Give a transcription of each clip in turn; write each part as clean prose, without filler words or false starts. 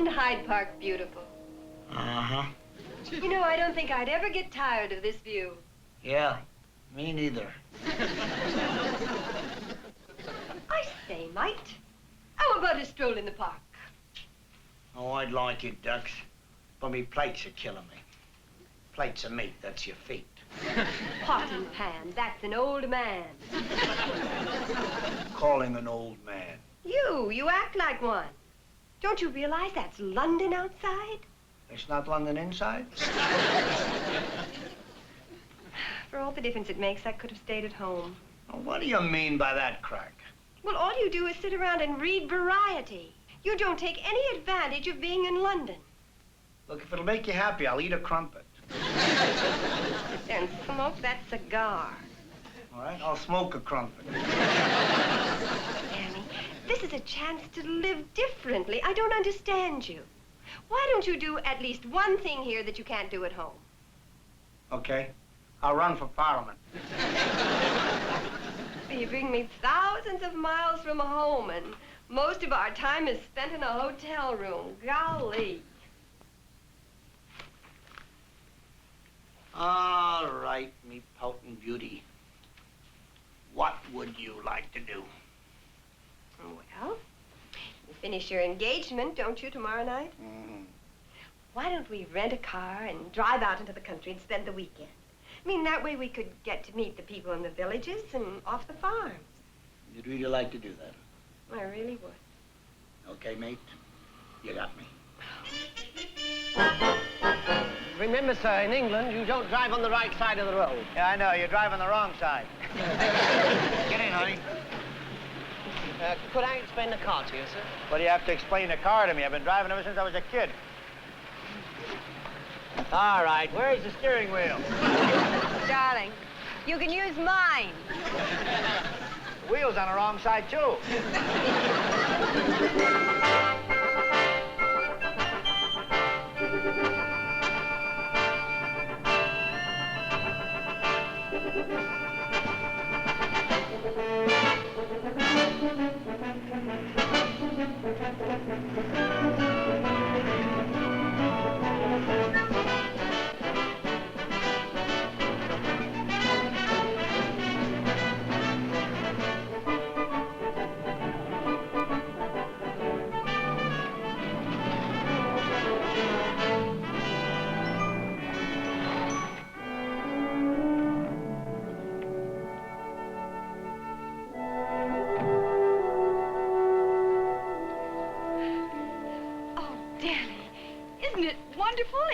Isn't Hyde Park beautiful? Uh-huh. You know, I don't think I'd ever get tired of this view. Yeah, me neither. I say, mate, how about a stroll in the park? Oh, I'd like it, Ducks. But me plates are killing me. Plates of meat, that's your feet. Pot and pan, that's an old man. Calling an old man. You act like one. Don't you realize that's London outside? It's not London inside? For all the difference it makes, I could have stayed at home. Well, what do you mean by that, Crack? Well, all you do is sit around and read Variety. You don't take any advantage of being in London. Look, if it'll make you happy, I'll eat a crumpet. Sit there and smoke that cigar. All right, I'll smoke a crumpet. Danny, this is a chance to live differently. I don't understand you. Why don't you do at least one thing here that you can't do at home? Okay, I'll run for Parliament. You bring me thousands of miles from home, and most of our time is spent in a hotel room. Golly. All right, me pouting beauty. What would you like to do? Well, you finish your engagement, don't you, tomorrow night? Mm-hmm. Why don't we rent a car and drive out into the country and spend the weekend? I mean, that way we could get to meet the people in the villages and off the farms. You'd really like to do that? I really would. Okay, mate. You got me. Remember, sir, in England, you don't drive on the right side of the road. Yeah, I know. You're driving the wrong side. Get in, honey. Could I explain the car to you, sir? What do you have to explain the car to me? I've been driving ever since I was a kid. All right, where's the steering wheel? Darling, you can use mine. The wheel's on the wrong side, too.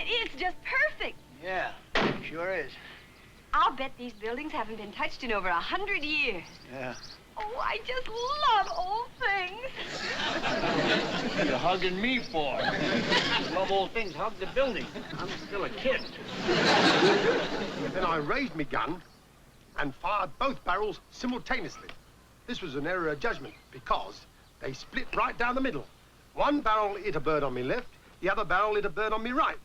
It's just perfect. Yeah, sure is. I'll bet these buildings haven't been touched in over 100 years. Yeah. Oh, I just love old things. What are you hugging me for? Love old things, hug the building. I'm still a kid. Then I raised my gun and fired both barrels simultaneously. This was an error of judgment because they split right down the middle. One barrel hit a bird on me left, the other barrel hit a bird on me right.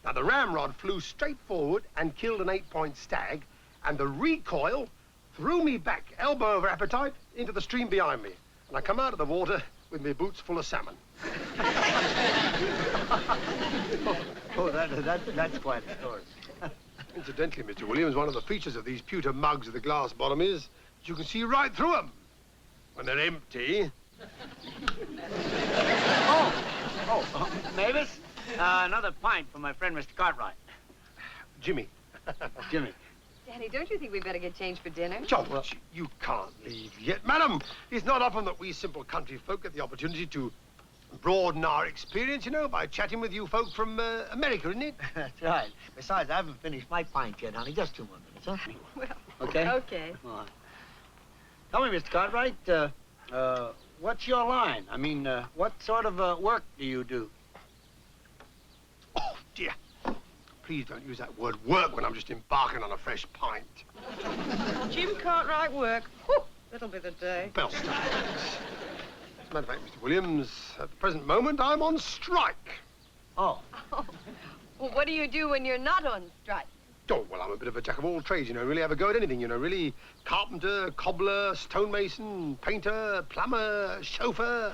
Now, the ramrod flew straight forward and killed an 8-point stag, and the recoil threw me back, elbow over appetite, into the stream behind me. And I come out of the water with my boots full of salmon. That's quite a story. Incidentally, Mr. Williams, one of the features of these pewter mugs at the glass bottom is that you can see right through them when they're empty. Mavis, another pint for my friend, Mr. Cartwright. Jimmy. Jimmy. Danny, don't you think we better get changed for dinner? George, you can't leave yet. Madam, it's not often that we simple country folk get the opportunity to broaden our experience, you know, by chatting with you folk from America, isn't it? That's right. Besides, I haven't finished my pint yet, honey. Just 2 more minutes, huh? Well, okay? Okay. Come on. Tell me, Mr. Cartwright, what's your line? I mean, what sort of work do you do? Oh, dear. Please don't use that word work when I'm just embarking on a fresh pint. Jim Cartwright work. Whew, that'll be the day. Bellstar. As a matter of fact, Mr. Williams, at the present moment, I'm on strike. Oh. Oh. Well, what do you do when you're not on strike? Oh, well, I'm a bit of a jack of all trades, you know, really have a go at anything, you know, really. Carpenter, cobbler, stonemason, painter, plumber, chauffeur.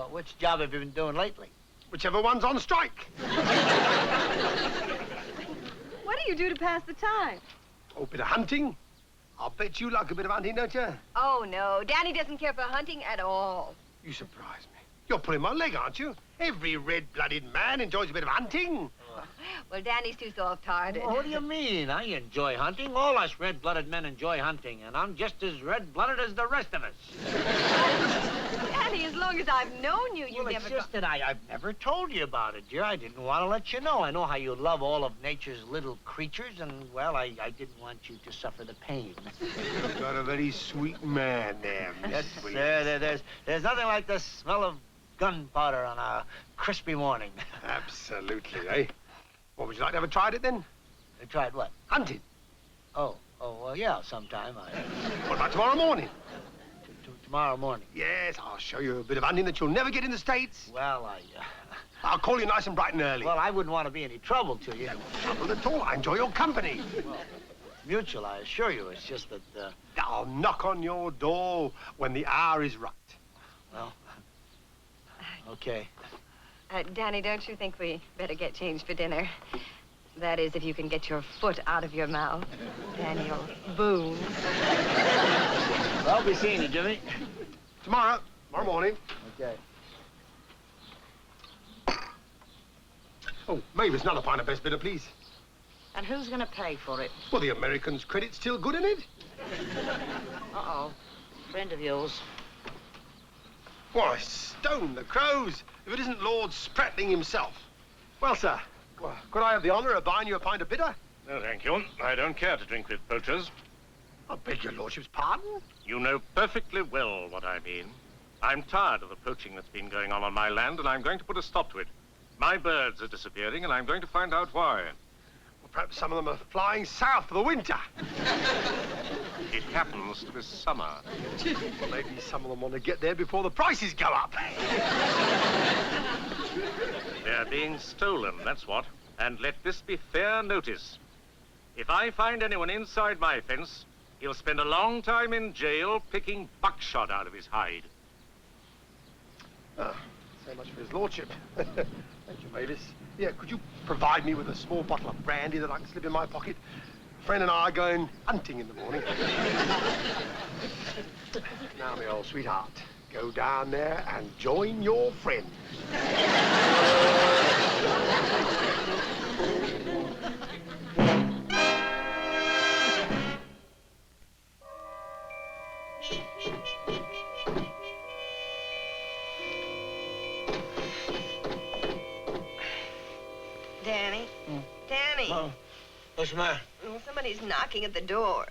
Which job have you been doing lately? whichever one's on strike. What do you do to pass the time? Oh, a bit of hunting. I'll bet you like a bit of hunting, don't you? Oh, no. Danny doesn't care for hunting at all. You surprise me. You're pulling my leg, aren't you? Every red-blooded man enjoys a bit of hunting. Well, Danny's too soft-hearted. Well, what do you mean? I enjoy hunting. All us red-blooded men enjoy hunting, and I'm just as red-blooded as the rest of us. Danny, as long as I've known you, Well, it's just that I've never told you about it, dear. I didn't want to let you know. I know how you love all of nature's little creatures, and, well, I didn't want you to suffer the pain. You've got a very sweet man there, Yes, Miss Williams. sir. There's nothing like the smell of gunpowder on a crispy morning. Absolutely, eh? What, would you like to have a try at it, then? You tried what? Hunting. Oh, well, yeah, sometime. What about tomorrow morning? Tomorrow morning. Yes, I'll show you a bit of hunting that you'll never get in the States. Well, I'll call you nice and bright and early. Well, I wouldn't want to be any trouble to you. No trouble at all. I enjoy your company. Well, mutual, I assure you. It's just that, I'll knock on your door when the hour is right. well, okay. Danny, don't you think we better get changed for dinner? That is, if you can get your foot out of your mouth. Daniel Boone. Well, I'll be seeing you, Jimmy. Tomorrow morning. Okay. Oh, Mavis, another pint of best bitter, please. And who's going to pay for it? Well, the American's credit's still good in it. Uh-oh. Friend of yours. Why, stone the crows, if it isn't Lord Spratling himself. Well, sir, could I have the honour of buying you a pint of bitter? No, thank you. I don't care to drink with poachers. I beg your lordship's pardon? You know perfectly well what I mean. I'm tired of the poaching that's been going on my land, and I'm going to put a stop to it. My birds are disappearing, and I'm going to find out why. Well, perhaps some of them are flying south for the winter. It happens to be summer. Maybe some of them want to get there before the prices go up. They're being stolen, that's what. And let this be fair notice. If I find anyone inside my fence, he'll spend a long time in jail picking buckshot out of his hide. So much for his lordship. Thank you, Mavis. Yeah, could you provide me with a small bottle of brandy that I can slip in my pocket? A friend and I are going hunting in the morning. Now, my old sweetheart, go down there and join your friend. Danny? Danny? Oh, what's the matter? Oh, somebody's knocking at the door.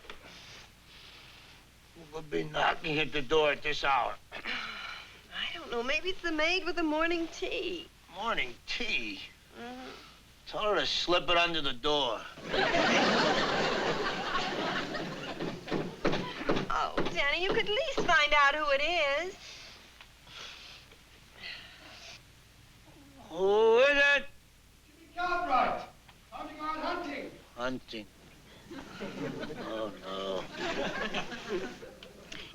Who would be knocking at the door at this hour? I don't know. Maybe it's the maid with the morning tea. Morning tea. Mm-hmm. Tell her to slip it under the door. Oh, Danny, you could at least find out who it is. Who is it? Cartwright, hunting out hunting. Hunting. Oh, no.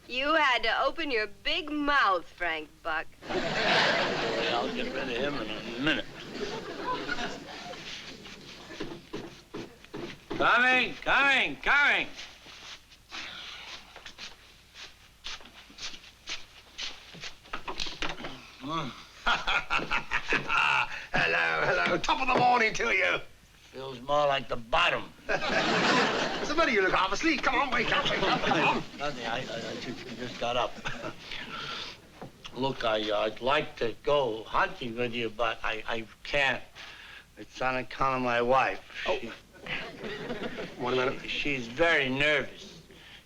You had to open your big mouth, Frank Buck. Boy, I'll get rid of him in a minute. Coming. Hello. Top of the morning to you. Feels more like the bottom. What's the matter? You look half asleep. Come on, wake up. Come on. Nothing, I just got up. Look, I'd like to go hunting with you, but I can't. It's on account of my wife. Oh. Wait a minute. She's very nervous,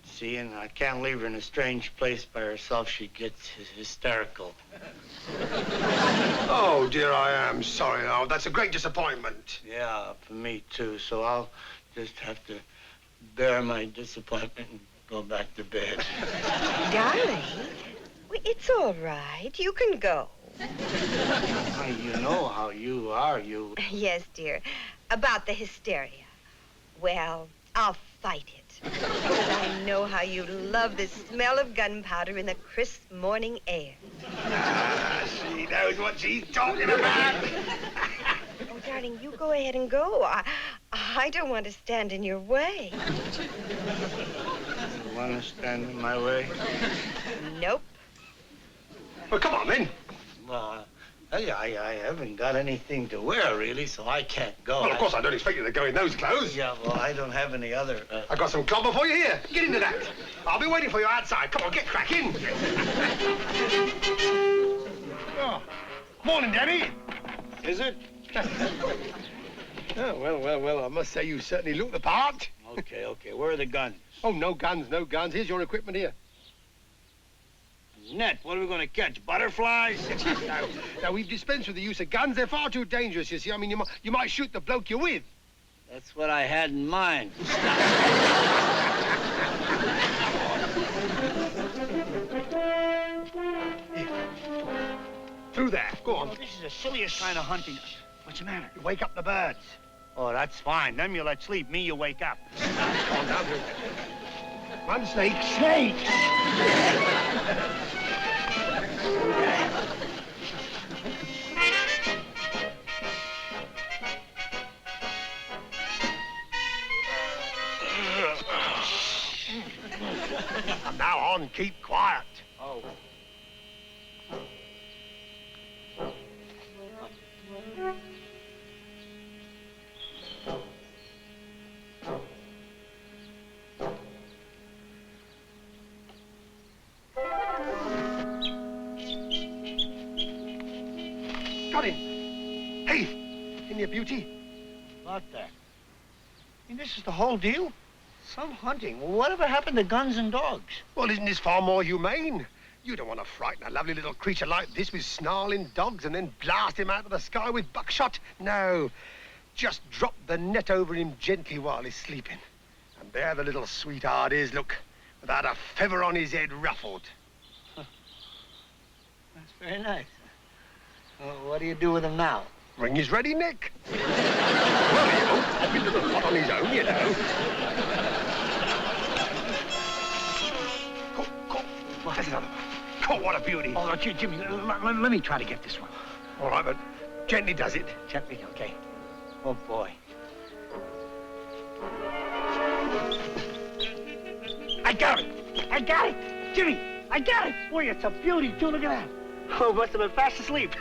see, and I can't leave her in a strange place by herself. She gets hysterical. Oh, dear, I am sorry. Oh, that's a great disappointment. Yeah, for me, too. So I'll just have to bear my disappointment and go back to bed. Darling, it's all right. You can go. You know how you are, you... Yes, dear. About the hysteria. Well, I'll fight it. Because I know how you love the smell of gunpowder in the crisp morning air. She knows what she's talking about. Oh, darling, you go ahead and go. I don't want to stand in your way. You want to stand in my way? Nope. Well, come on, then. I haven't got anything to wear, really, so I can't go. Well, of course, I don't expect you to go in those clothes. Yeah, well, I don't have any other... I've got some clobber for you here. Get into that. I'll be waiting for you outside. Come on, get cracking. Oh. Morning, Danny. Is it? Oh, well, I must say you certainly look the part. Okay. Where are the guns? Oh, no guns. Here's your equipment here. Net, what are we going to catch? Butterflies? Now, we've dispensed with the use of guns. They're far too dangerous, you see. I mean, you might shoot the bloke you're with. That's what I had in mind. Through there. Go on. This is the silliest kind of hunting. What's the matter? You wake up the birds. Oh, that's fine. Them you let sleep. Me, you wake up. Go on, down through. Run, snake. Snake! From now on, keep quiet. Oh. Got him. Hey, in your beauty. Not that. I mean, this is the whole deal? Some hunting. Well, whatever happened to guns and dogs? Well, isn't this far more humane? You don't want to frighten a lovely little creature like this with snarling dogs and then blast him out of the sky with buckshot. No. Just drop the net over him gently while he's sleeping. And there the little sweetheart is, look, without a feather on his head ruffled. Huh. That's very nice. Well, what do you do with him now? Ring is ready, Nick. Well, he won't pop into the pot on his own, you know. Go. There's another one. Oh, what a beauty. Oh, Jimmy, let me try to get this one. All right, but gently does it. Gently, okay. Oh, boy. I got it! Jimmy, I got it! Boy, it's a beauty, too. Look at that. Oh, must have been fast asleep.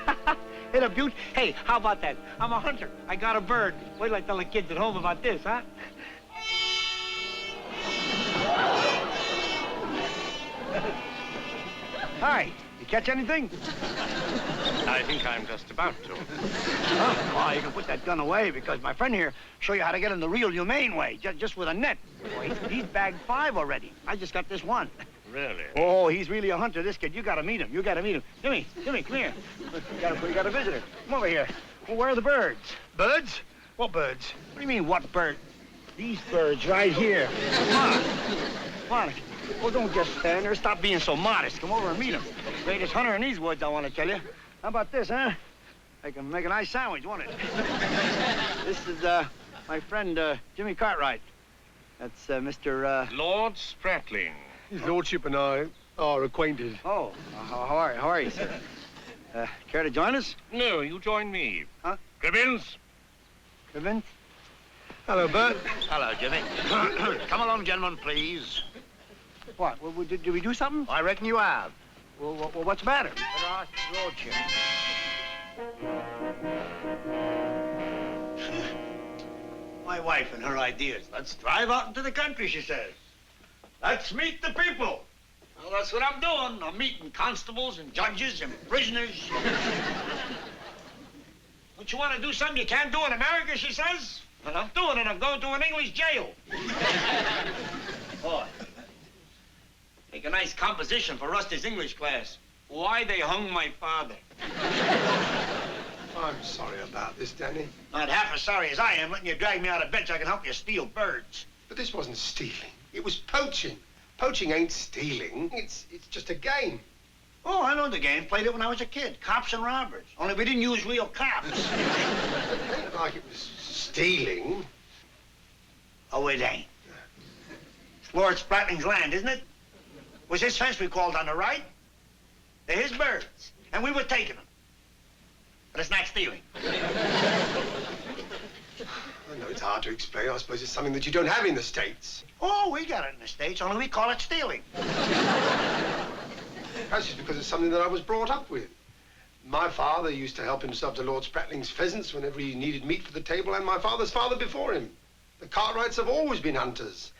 It's a beauty. Hey, how about that? I'm a hunter. I got a bird. Wait till I tell the kids at home about this, huh? Hi. You catch anything? I think I'm just about to. Oh, you can put that gun away because my friend here show you how to get in the real humane way, just with a net. Boy, he's bagged 5 already. I just got this one. Really? Oh, he's really a hunter, this kid. You gotta meet him. Jimmy, come here. We got a visitor. Come over here. Well, where are the birds? Birds? What birds? What do you mean, what bird? These birds right here. Come on. Oh, don't just stand there. Stop being so modest. Come over and meet him. Greatest hunter in these woods, I want to tell you. How about this, huh? I can make a nice sandwich, won't it? This is, my friend, Jimmy Cartwright. That's, Mr., Lord Spratling. His lordship and I are acquainted. Oh, how are you, sir? Care to join us? No, you join me. Huh? Cribbins? Ribbon? Hello, Bert. Hello, Jimmy. Come along, gentlemen, please. What? Did we do something? I reckon you have. Well, what's the matter? Better ask his lordship. My wife and her ideas. Let's drive out into the country, she says. Let's meet the people. Well, that's what I'm doing. I'm meeting constables and judges and prisoners. Don't you want to do something you can't do in America, she says? And I'm doing it. I'm going to an English jail. Boy, make a nice composition for Rusty's English class. Why they hung my father. I'm sorry about this, Danny. Not half as sorry as I am letting you drag me out of bed so I can help you steal birds. But this wasn't stealing. It was poaching. Poaching ain't stealing. It's just a game. Oh, I know the game. Played it when I was a kid. Cops and robbers. Only we didn't use real cops. It ain't like it was stealing. Oh, it ain't. Lord Spratling's land, isn't it? Was his fence we called on the right? They're his birds, and we were taking them. But it's not stealing. I know it's hard to explain. I suppose it's something that you don't have in the States. Oh, we got it in the States, only we call it stealing. Perhaps it's because it's something that I was brought up with. My father used to help himself to Lord Spratling's pheasants whenever he needed meat for the table, and my father's father before him. The Cartwrights have always been hunters,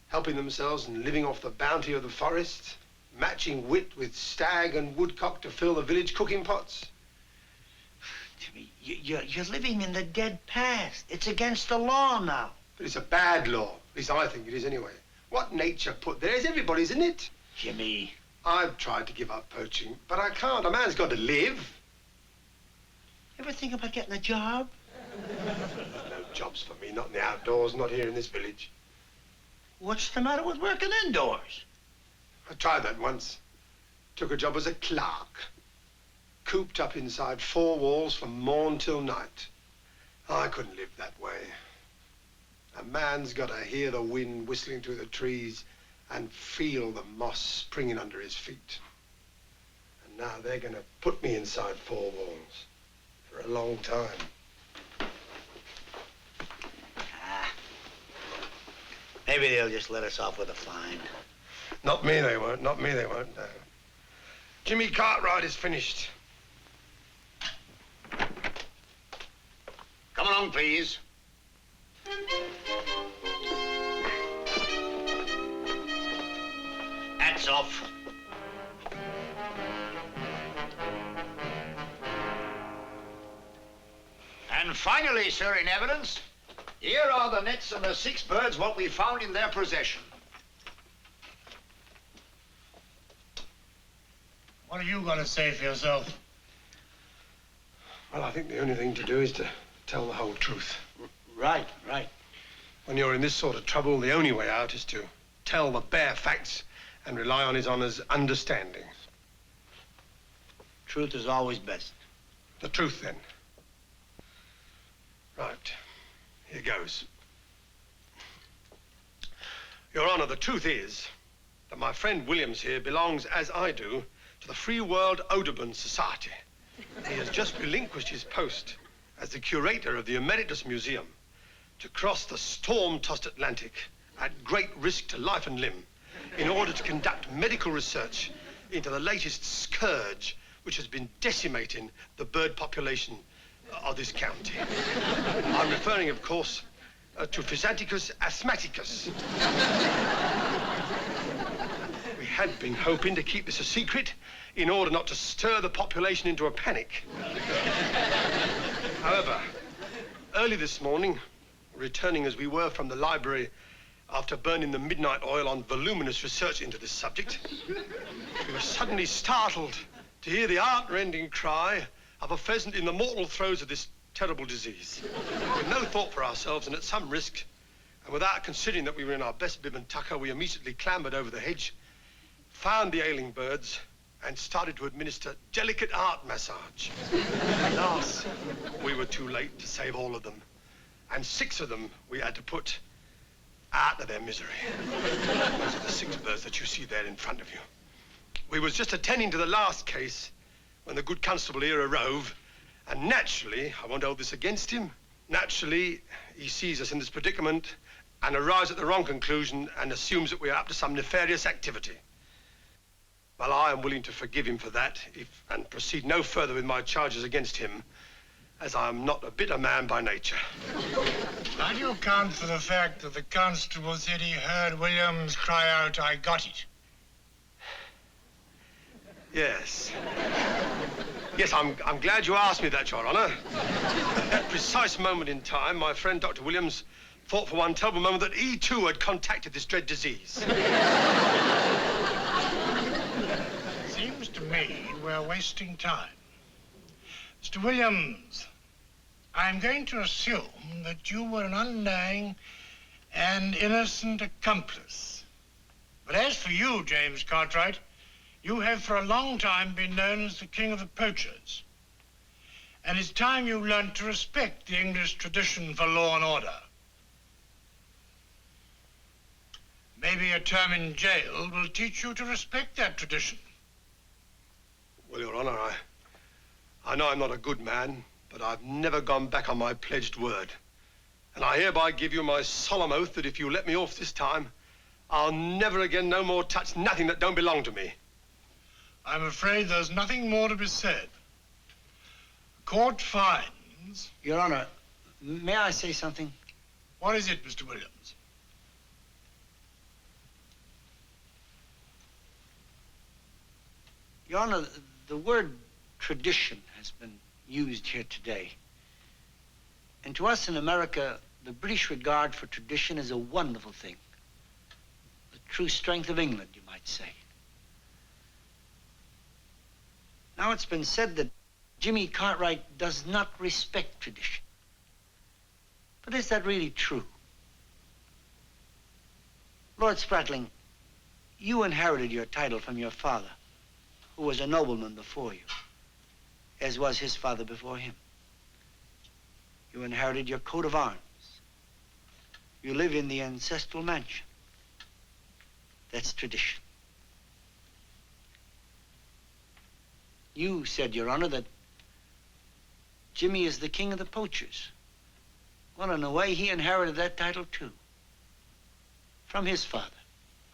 helping themselves and living off the bounty of the forest, matching wit with stag and woodcock to fill the village cooking pots. Jimmy, you're living in the dead past. It's against the law now. But it's a bad law. At least I think it is anyway. What nature put there is everybody's, isn't it? Jimmy. I've tried to give up poaching, but I can't. A man's got to live. Ever think about getting a job? No jobs for me, not in the outdoors, not here in this village. What's the matter with working indoors? I tried that once. Took a job as a clerk. Cooped up inside 4 walls from morn till night. I couldn't live that way. A man's got to hear the wind whistling through the trees and feel the moss springing under his feet. And now they're going to put me inside 4 walls for a long time. Maybe they'll just let us off with a fine. Not me, they won't. Not me, they won't, no. Jimmy Cartwright is finished. Come along, please. Hats off. And finally, sir, in evidence, here are the nets and the 6 birds what we found in their possession. What are you going to say for yourself? Well, I think the only thing to do is to tell the whole truth. Right. When you're in this sort of trouble, the only way out is to tell the bare facts and rely on His Honour's understanding. Truth is always best. The truth, then. Right. Here goes. Your Honour, the truth is that my friend Williams here belongs, as I do, to the Free World Audubon Society. He has just relinquished his post as the curator of the Emeritus Museum to cross the storm-tossed Atlantic at great risk to life and limb in order to conduct medical research into the latest scourge which has been decimating the bird population of this county. I'm referring, of course, to Pheasanticus asthmaticus. We had been hoping to keep this a secret in order not to stir the population into a panic. However, early this morning, returning as we were from the library after burning the midnight oil on voluminous research into this subject, we were suddenly startled to hear the heart-rending cry of a pheasant in the mortal throes of this terrible disease. With no thought for ourselves and at some risk, and without considering that we were in our best bib and tucker, we immediately clambered over the hedge, found the ailing birds, and started to administer delicate heart massage. Alas, we were too late to save all of them, and 6 of them we had to put out of their misery. Those are the 6 birds that you see there in front of you. We was just attending to the last case when the good constable here arose, and naturally, I won't hold this against him, naturally, he sees us in this predicament and arrives at the wrong conclusion and assumes that we are up to some nefarious activity. Well, I am willing to forgive him for that and proceed no further with my charges against him, as I am not a bitter man by nature. How do you account for the fact that the constable said he heard Williams cry out, "I got it"? Yes. Yes, I'm glad you asked me that, Your Honour. At that precise moment in time, my friend Dr. Williams thought for one terrible moment that he too had contacted this dread disease. Seems to me we're wasting time. Mr. Williams, I'm going to assume that you were an unknowing and innocent accomplice. But as for you, James Cartwright, you have for a long time been known as the king of the poachers. And it's time you learned to respect the English tradition for law and order. Maybe a term in jail will teach you to respect that tradition. Well, Your Honor, I know I'm not a good man, but I've never gone back on my pledged word. And I hereby give you my solemn oath that if you let me off this time, I'll never again no more touch nothing that don't belong to me. I'm afraid there's nothing more to be said. Court finds... Your Honor, may I say something? What is it, Mr. Williams? Your Honor, the word tradition has been used here today. And to us in America, the British regard for tradition is a wonderful thing. The true strength of England, you might say. Now it's been said that Jimmy Cartwright does not respect tradition. But is that really true? Lord Spratling, you inherited your title from your father, who was a nobleman before you, as was his father before him. You inherited your coat of arms. You live in the ancestral mansion. That's tradition. You said, Your Honor, that Jimmy is the king of the poachers. Well, in a way, he inherited that title, too. From his father,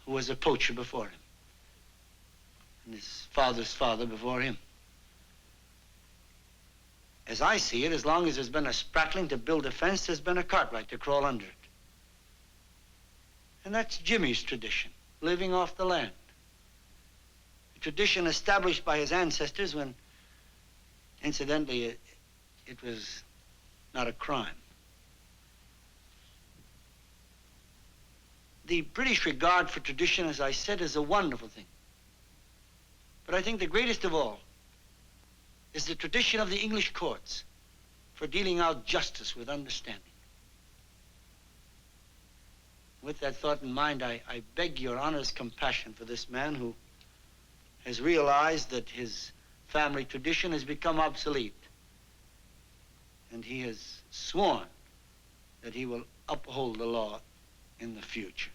who was a poacher before him. And his father's father before him. As I see it, as long as there's been a Spratling to build a fence, there's been a Cartwright to crawl under it. And that's Jimmy's tradition, living off the land. A tradition established by his ancestors when, incidentally, it was not a crime. The British regard for tradition, as I said, is a wonderful thing. But I think the greatest of all is the tradition of the English courts for dealing out justice with understanding. With that thought in mind, I beg Your Honor's compassion for this man who has realized that his family tradition has become obsolete. And he has sworn that he will uphold the law in the future.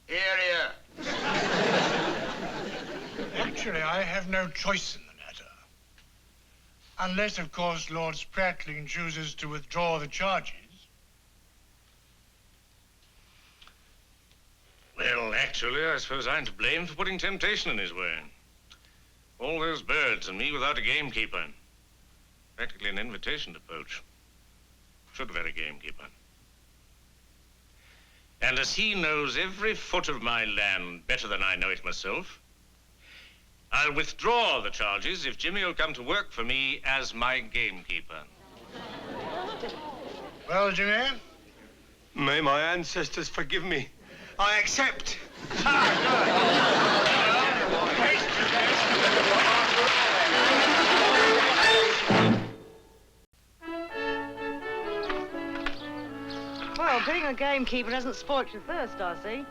Hear, hear. Actually, I have no choice in the matter. Unless, of course, Lord Spratling chooses to withdraw the charges. Well, actually, I suppose I'm to blame for putting temptation in his way. All those birds and me without a gamekeeper. Practically an invitation to poach. Should have had a gamekeeper. And as he knows every foot of my land better than I know it myself, I'll withdraw the charges if Jimmy will come to work for me as my gamekeeper. Well, Jimmy? May my ancestors forgive me. I accept. Well, being a gamekeeper hasn't spoilt your thirst, I see.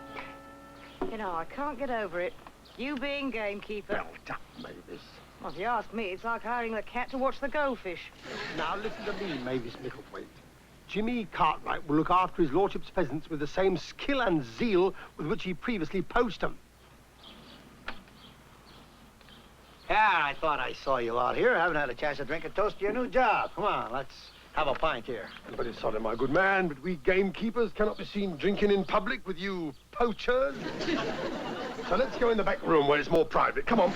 You know, I can't get over it. You being gamekeeper. Well done, Mavis. Well, if you ask me, it's like hiring the cat to watch the goldfish. Now listen to me, Mavis Micklethwaite. Jimmy Cartwright will look after his lordship's pheasants with the same skill and zeal with which he previously poached them. Yeah, I thought I saw you out here. I haven't had a chance to drink a toast to your new job. Come on, let's have a pint here. But it's sorry, my good man, but we gamekeepers cannot be seen drinking in public with you poachers. So let's go in the back room where it's more private. Come on.